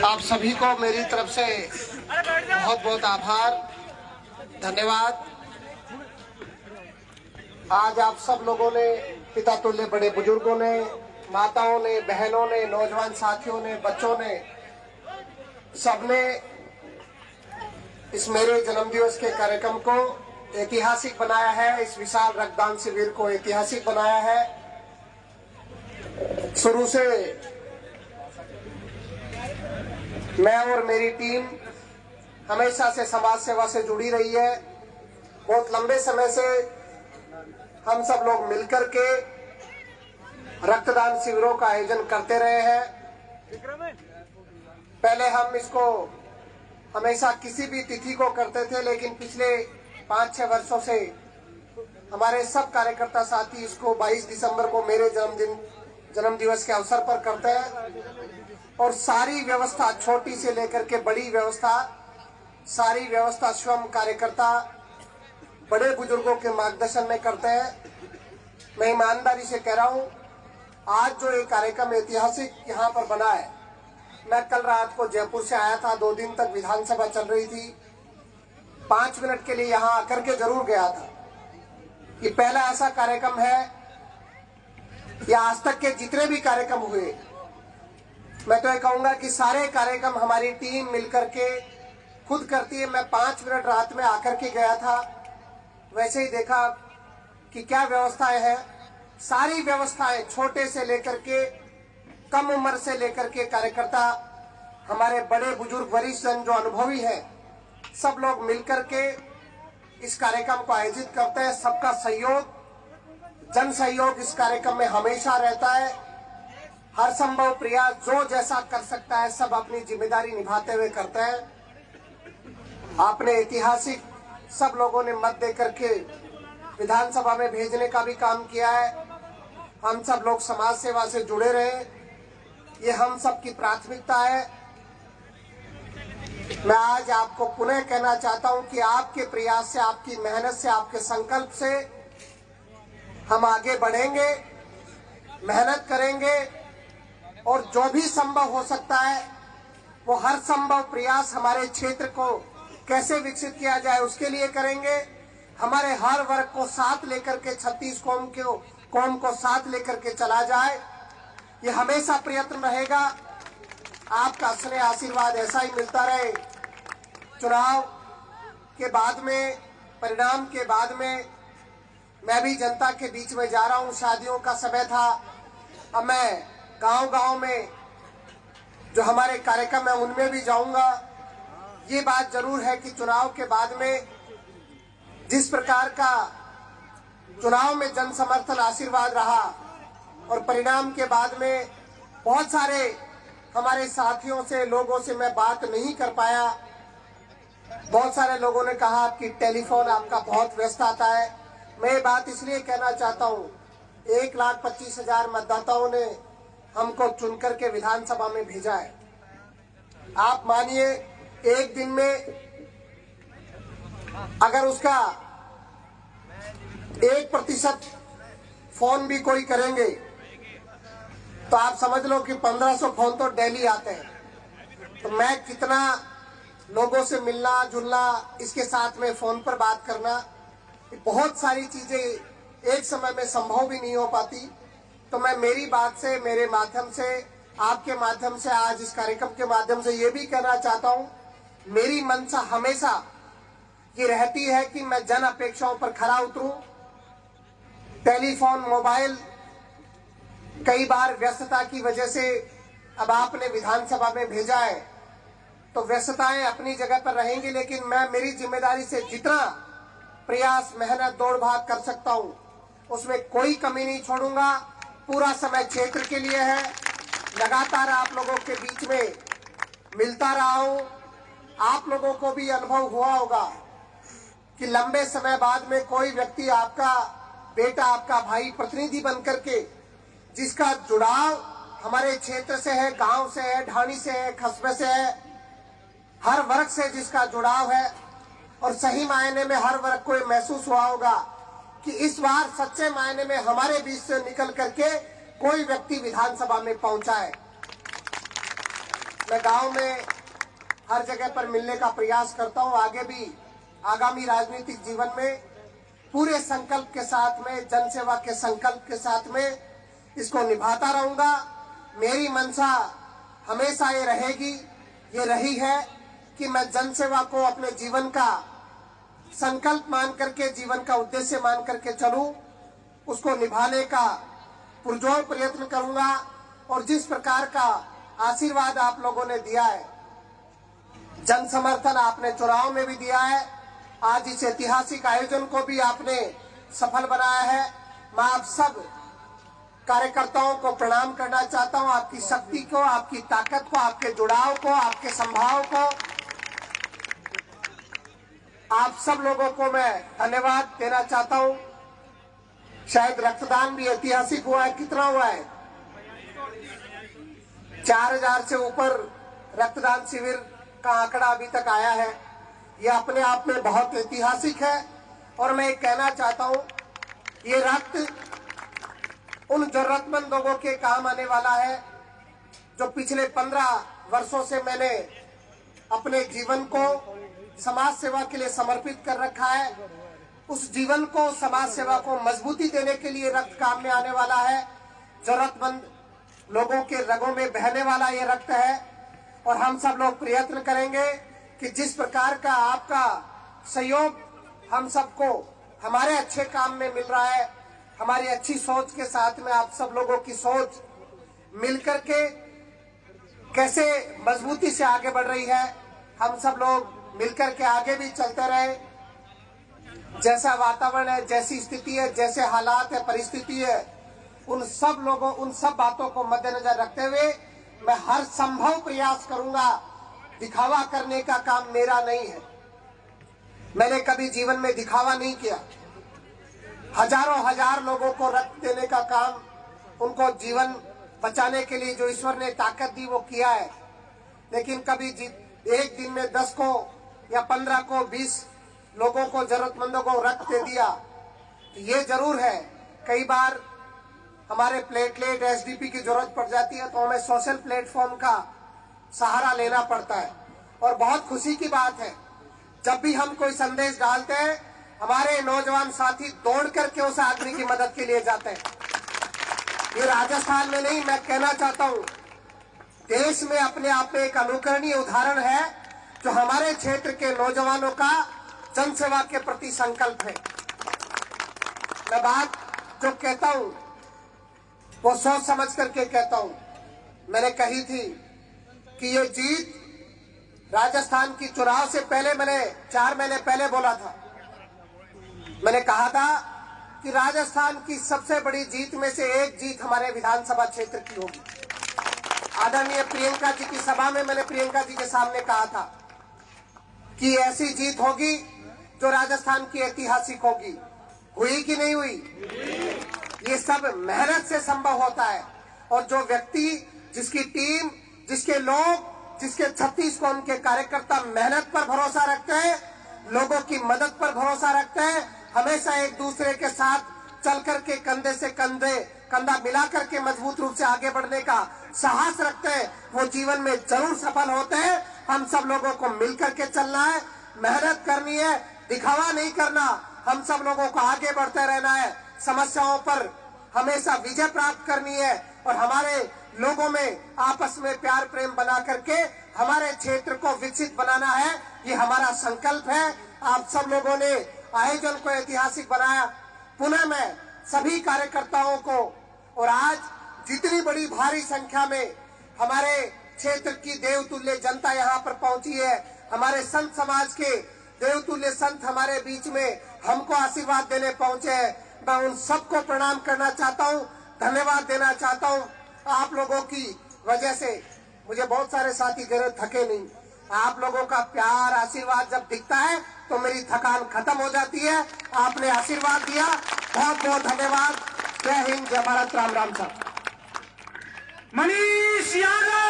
आप सभी को मेरी तरफ से बहुत बहुत आभार, धन्यवाद। आज आप सब लोगों ने, पिता तुल्य बड़े बुजुर्गों ने, माताओं ने, बहनों ने, नौजवान साथियों ने, बच्चों ने, सबने इस मेरे जन्मदिवस के कार्यक्रम को ऐतिहासिक बनाया है। इस विशाल रक्तदान शिविर को ऐतिहासिक बनाया है। शुरू से मैं और मेरी टीम हमेशा से समाज सेवा से जुड़ी रही है। बहुत लंबे समय से हम सब लोग मिलकर के रक्तदान शिविरों का आयोजन करते रहे हैं। पहले हम इसको हमेशा किसी भी तिथि को करते थे, लेकिन पिछले 5-6 वर्षों से हमारे सब कार्यकर्ता साथी इसको 22 दिसंबर को मेरे जन्मदिवस के अवसर पर करते हैं। और सारी व्यवस्था, छोटी से लेकर के बड़ी व्यवस्था, सारी व्यवस्था स्वयं कार्यकर्ता बड़े बुजुर्गों के मार्गदर्शन में करते हैं। मैं ईमानदारी से कह रहा हूं, आज जो ये कार्यक्रम ऐतिहासिक यहाँ पर बना है, मैं कल रात को जयपुर से आया था। 2 दिन तक विधानसभा चल रही थी। 5 मिनट के लिए यहाँ आकर के जरूर गया था। ये पहला ऐसा कार्यक्रम है, या आज तक के जितने भी कार्यक्रम हुए, मैं तो ये कहूंगा कि सारे कार्यक्रम हमारी टीम मिलकर के खुद करती है। मैं 5 मिनट रात में आकर के गया था, वैसे ही देखा कि क्या व्यवस्थाएं हैं। सारी व्यवस्थाएं, छोटे से लेकर के कम उम्र से लेकर के कार्यकर्ता, हमारे बड़े बुजुर्ग वरिष्ठ जन जो अनुभवी हैं, सब लोग मिलकर के इस कार्यक्रम को आयोजित करते हैं। सबका सहयोग, जन सहयोग इस कार्यक्रम में हमेशा रहता है। हर संभव प्रयास जो जैसा कर सकता है, सब अपनी जिम्मेदारी निभाते हुए करते हैं। आपने ऐतिहासिक सब लोगों ने मत देकर के विधानसभा में भेजने का भी काम किया है। हम सब लोग समाज सेवा से जुड़े रहे, ये हम सब की प्राथमिकता है। मैं आज आपको पुनः कहना चाहता हूं कि आपके प्रयास से, आपकी मेहनत से, आपके संकल्प से हम आगे बढ़ेंगे, मेहनत करेंगे और जो भी संभव हो सकता है वो हर संभव प्रयास हमारे क्षेत्र को कैसे विकसित किया जाए उसके लिए करेंगे। हमारे हर वर्ग को साथ लेकर के 36 कौम को साथ लेकर के चला जाए, ये हमेशा प्रयत्न रहेगा। आपका स्नेह आशीर्वाद ऐसा ही मिलता रहे। चुनाव के बाद में, परिणाम के बाद में मैं भी जनता के बीच में जा रहा हूं। शादियों का समय था, अब मैं गांव-गांव में जो हमारे कार्यक्रम है उनमें भी जाऊंगा। ये बात जरूर है कि चुनाव के बाद में जिस प्रकार का चुनाव में जन समर्थन आशीर्वाद रहा और परिणाम के बाद में बहुत सारे हमारे साथियों से, लोगों से मैं बात नहीं कर पाया। बहुत सारे लोगों ने कहा कि टेलीफोन आपका बहुत व्यस्त आता है। मैं ये बात इसलिए कहना चाहता हूँ, 1,25,000 मतदाताओं ने हमको चुनकर के विधानसभा में भेजा है। आप मानिए, एक दिन में अगर उसका 1% फोन भी कोई करेंगे तो आप समझ लो कि 1500 फोन तो डेली आते हैं। तो मैं कितना लोगों से मिलना जुलना, इसके साथ में फोन पर बात करना, बहुत सारी चीजें एक समय में संभव भी नहीं हो पाती। तो मैं मेरी बात से, मेरे माध्यम से, आपके माध्यम से, आज इस कार्यक्रम के माध्यम से ये भी कहना चाहता हूं, मेरी मंशा हमेशा ये रहती है कि मैं जन अपेक्षाओं पर खरा उतरूं। टेलीफोन, मोबाइल, कई बार व्यस्तता की वजह से, अब आपने विधानसभा में भेजा है तो व्यस्तताएं अपनी जगह पर रहेंगी, लेकिन मैं मेरी जिम्मेदारी से जितना प्रयास, मेहनत, दौड़ भाग कर सकता हूं उसमें कोई कमी नहीं छोड़ूंगा। पूरा समय क्षेत्र के लिए है। लगातार आप लोगों के बीच में मिलता रहा हूं। आप लोगों को भी अनुभव हुआ होगा कि लंबे समय बाद में कोई व्यक्ति, आपका बेटा, आपका भाई, प्रतिनिधि बनकर के, जिसका जुड़ाव हमारे क्षेत्र से है, गांव से है, ढाणी से है, कस्बे से है, हर वर्ग से जिसका जुड़ाव है, और सही मायने में हर वर्ग को महसूस हुआ होगा कि इस बार सच्चे मायने में हमारे बीच से निकल करके कोई व्यक्ति विधानसभा में पहुंचा है। मैं गांव में हर जगह पर मिलने का प्रयास करता हूं। आगे भी आगामी राजनीतिक जीवन में पूरे संकल्प के साथ में, जनसेवा के संकल्प के साथ में इसको निभाता रहूंगा। मेरी मंशा हमेशा ये रहेगी, ये रही है कि मैं जनसेवा को अपने जीवन का संकल्प मान करके, जीवन का उद्देश्य मान करके चलूं, उसको निभाने का पुरजोर प्रयत्न करूंगा। और जिस प्रकार का आशीर्वाद आप लोगों ने दिया है, जन समर्थन आपने चुनाव में भी दिया है, आज इस ऐतिहासिक आयोजन को भी आपने सफल बनाया है। मैं आप सब कार्यकर्ताओं को प्रणाम करना चाहता हूं, आपकी शक्ति को, आपकी ताकत को, आपके जुड़ाव को, आपके संभाव को, आप सब लोगों को मैं धन्यवाद देना चाहता हूं। शायद रक्तदान भी ऐतिहासिक हुआ है। कितना हुआ है? 4000 से ऊपर रक्तदान शिविर का आंकड़ा अभी तक आया है। यह अपने आप में बहुत ऐतिहासिक है। और मैं कहना चाहता हूं, ये रक्त उन जरूरतमंद लोगों के काम आने वाला है जो पिछले 15 वर्षों से मैंने अपने जीवन को समाज सेवा के लिए समर्पित कर रखा है। उस जीवन को, समाज सेवा को मजबूती देने के लिए रक्त काम में आने वाला है। जरूरतमंद लोगों के रगों में बहने वाला ये रक्त है। और हम सब लोग प्रयत्न करेंगे कि जिस प्रकार का आपका सहयोग हम सबको हमारे अच्छे काम में मिल रहा है, हमारी अच्छी सोच के साथ में आप सब लोगों की सोच मिलकर के कैसे मजबूती से आगे बढ़ रही है, हम सब लोग मिलकर के आगे भी चलते रहे। जैसा वातावरण है, जैसी स्थिति है, जैसे हालात है, परिस्थिति है, उन सब बातों को मद्देनजर रखते हुए मैं हर संभव प्रयास करूंगा। दिखावा करने का काम मेरा नहीं है। मैंने कभी जीवन में दिखावा नहीं किया। हजारों हजार लोगों को रक्त देने का काम, उनको जीवन बचाने के लिए जो ईश्वर ने ताकत दी वो किया है। लेकिन कभी एक दिन में 10 को या 15 को, 20 लोगों को, जरूरतमंदों को रक्त दे दिया। तो ये जरूर है, कई बार हमारे प्लेटलेट, एसडीपी की जरूरत पड़ जाती है तो हमें सोशल प्लेटफॉर्म का सहारा लेना पड़ता है। और बहुत खुशी की बात है, जब भी हम कोई संदेश डालते हैं, हमारे नौजवान साथी दौड़ करके उस आदमी की मदद के लिए जाते हैं। ये राजस्थान में नहीं, मैं कहना चाहता हूँ देश में अपने आप में एक अनुकरणीय उदाहरण है जो हमारे क्षेत्र के नौजवानों का जनसेवा के प्रति संकल्प है। मैं बात जो कहता हूं वो सोच समझ करके कहता हूं। मैंने कही थी कि ये जीत राजस्थान की चुनाव से पहले, मैंने 4 महीने पहले बोला था। मैंने कहा था कि राजस्थान की सबसे बड़ी जीत में से एक जीत हमारे विधानसभा क्षेत्र की होगी। आदरणीय प्रियंका जी की सभा में मैंने प्रियंका जी के सामने कहा था कि ऐसी जीत होगी जो राजस्थान की ऐतिहासिक होगी। हुई कि नहीं हुई? ये सब मेहनत से संभव होता है। और जो व्यक्ति, जिसकी टीम, जिसके लोग, जिसके 36 को उनके कार्यकर्ता मेहनत पर भरोसा रखते हैं, लोगों की मदद पर भरोसा रखते हैं, हमेशा एक दूसरे के साथ चल करके कंधे से कंधा मिला करके मजबूत रूप से आगे बढ़ने का साहस रखते हैं, वो जीवन में जरूर सफल होते हैं। हम सब लोगों को मिलकर के चलना है, मेहनत करनी है, दिखावा नहीं करना। हम सब लोगों को आगे बढ़ते रहना है, समस्याओं पर हमेशा विजय प्राप्त करनी है और हमारे लोगों में आपस में प्यार प्रेम बना करके हमारे क्षेत्र को विकसित बनाना है। ये हमारा संकल्प है। आप सब लोगों ने आयोजन को ऐतिहासिक बनाया। पुनः मैं सभी कार्यकर्ताओं को, और आज जितनी बड़ी भारी संख्या में हमारे क्षेत्र की देवतुल्य जनता यहाँ पर पहुंची है, हमारे संत समाज के देवतुल्य संत हमारे बीच में हमको आशीर्वाद देने पहुंचे हैं, मैं उन सबको प्रणाम करना चाहता हूं, धन्यवाद देना चाहता हूं। आप लोगों की वजह से मुझे बहुत सारे साथी कह रहे थके नहीं। आप लोगों का प्यार, आशीर्वाद जब दिखता है तो मेरी थकान खत्म हो जाती है। आपने आशीर्वाद दिया, बहुत बहुत धन्यवाद। जय हिंद, जय भारत, राम राम साहब। मनीष यादव।